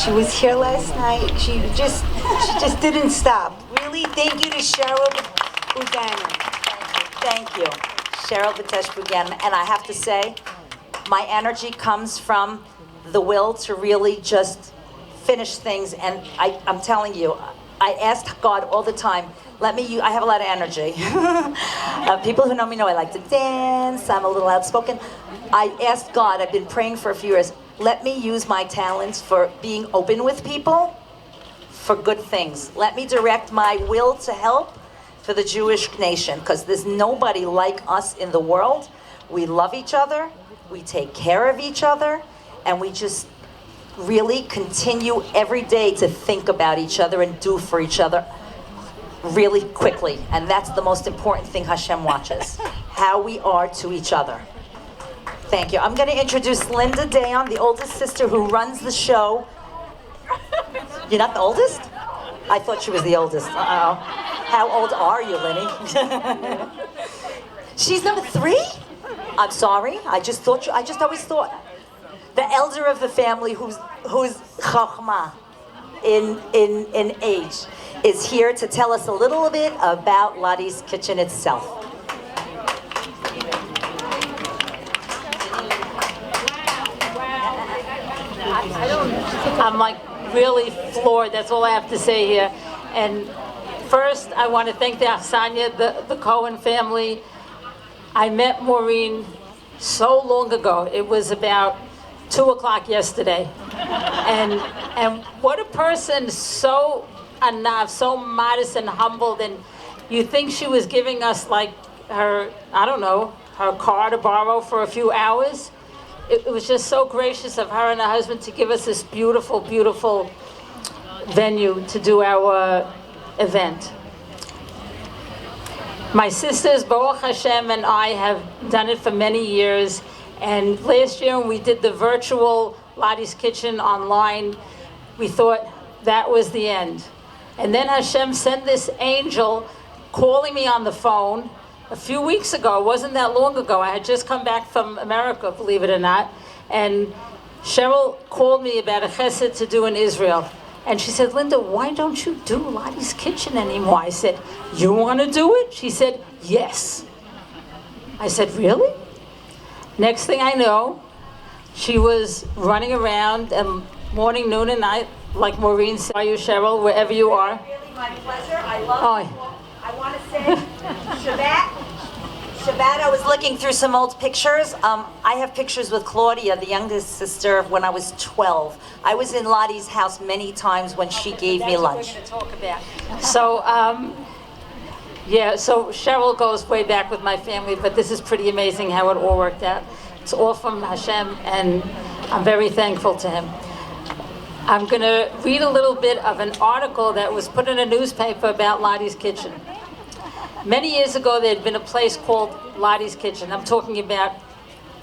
She was here last night. She just didn't stop. Really, thank you to Cheryl Buchanan. Thank you, Cheryl Buchanan. And I have to say, my energy comes from the will to really just finish things. And I'm telling you, I ask God all the time, I have a lot of energy. People who know me know I like to dance, I'm a little outspoken. I asked God, I've been praying for a few years, let me use my talents for being open with people for good things. Let me direct my will to help for the Jewish nation, because there's nobody like us in the world. We love each other, we take care of each other, and we just really continue every day to think about each other and do for each other really quickly. And that's the most important thing Hashem watches, how we are to each other. Thank you. I'm going to introduce Linda Dayon, the oldest sister who runs the show. You're not the oldest? I thought she was the oldest. Uh-oh. How old are you, Lenny? She's number 3? I'm sorry. I just always thought. The elder of the family who's chachma in age is here to tell us a little bit about Lottie's Kitchen itself. I'm like really floored. That's all I have to say here. And first, I want to thank the Aksanya, the Cohen family. I met Maureen so long ago. It was about 2 o'clock yesterday. And what a person, so enough, so modest and humbled. And you think she was giving us like her, I don't know, her car to borrow for a few hours. It was just so gracious of her and her husband to give us this beautiful, beautiful venue to do our event. My sisters, Baruch Hashem, and I have done it for many years. And last year when we did the virtual Lottie's Kitchen online, we thought that was the end. And then Hashem sent this angel calling me on the phone a few weeks ago. It wasn't that long ago. I had just come back from America, believe it or not. And Cheryl called me about a chesed to do in Israel. And she said, Linda, why don't you do Lottie's Kitchen anymore? I said, you want to do it? She said, yes. I said, really? Next thing I know, she was running around and morning, noon, and night, like Maureen said. Are you, Cheryl, wherever you are? Really my pleasure. I love you. I want to say Shabbat, I was looking through some old pictures. I have pictures with Claudia, the youngest sister, when I was 12. I was in Lottie's house many times when she gave me lunch. That's what we're going to talk about. So, yeah, so Cheryl goes way back with my family, but this is pretty amazing how it all worked out. It's all from Hashem, and I'm very thankful to him. I'm going to read a little bit of an article that was put in a newspaper about Lottie's Kitchen. Many years ago, there had been a place called Lottie's Kitchen. I'm talking about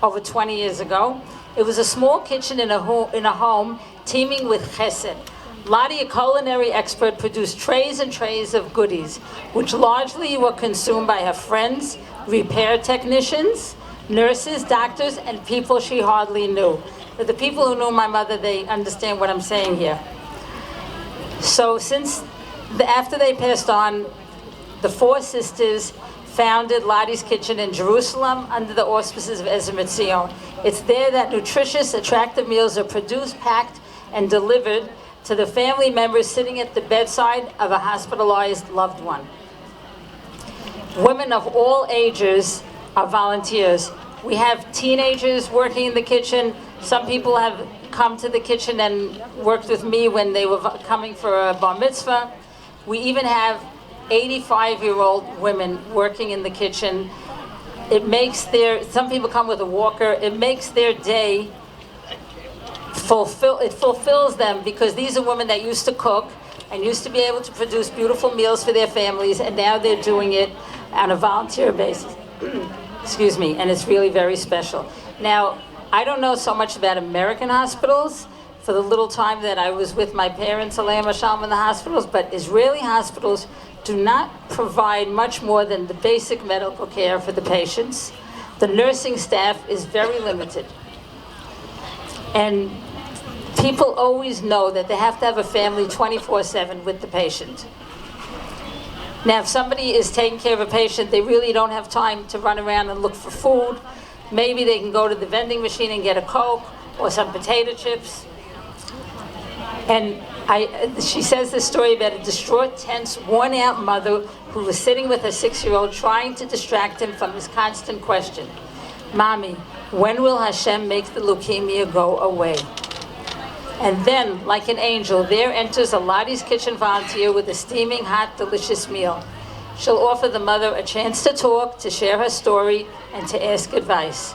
over 20 years ago. It was a small kitchen in a home teeming with chesed. Lottie, a culinary expert, produced trays and trays of goodies, which largely were consumed by her friends, repair technicians, nurses, doctors, and people she hardly knew. But the people who knew my mother, they understand what I'm saying here. So after they passed on, the 4 sisters founded Lottie's Kitchen in Jerusalem under the auspices of Ezer Mizion. It's there that nutritious, attractive meals are produced, packed, and delivered to the family members sitting at the bedside of a hospitalized loved one. Women of all ages are volunteers. We have teenagers working in the kitchen. Some people have come to the kitchen and worked with me when they were coming for a bar mitzvah. We even have 85-year-old women working in the kitchen. Some people come with a walker. It makes their day it fulfills them, because these are women that used to cook and used to be able to produce beautiful meals for their families, and now they're doing it on a volunteer basis. Excuse me, and it's really very special. Now, I don't know so much about American hospitals for the little time that I was with my parents, Aleim Hashalom, in the hospitals, but Israeli hospitals do not provide much more than the basic medical care for the patients. The nursing staff is very limited. And people always know that they have to have a family 24/7 with the patient. Now, if somebody is taking care of a patient, they really don't have time to run around and look for food. Maybe they can go to the vending machine and get a Coke or some potato chips. And she says this story about a distraught, tense, worn-out mother who was sitting with her 6-year-old trying to distract him from his constant question, "Mommy, when will Hashem make the leukemia go away?" And then, like an angel, there enters a Lottie's Kitchen volunteer with a steaming, hot, delicious meal. She'll offer the mother a chance to talk, to share her story, and to ask advice.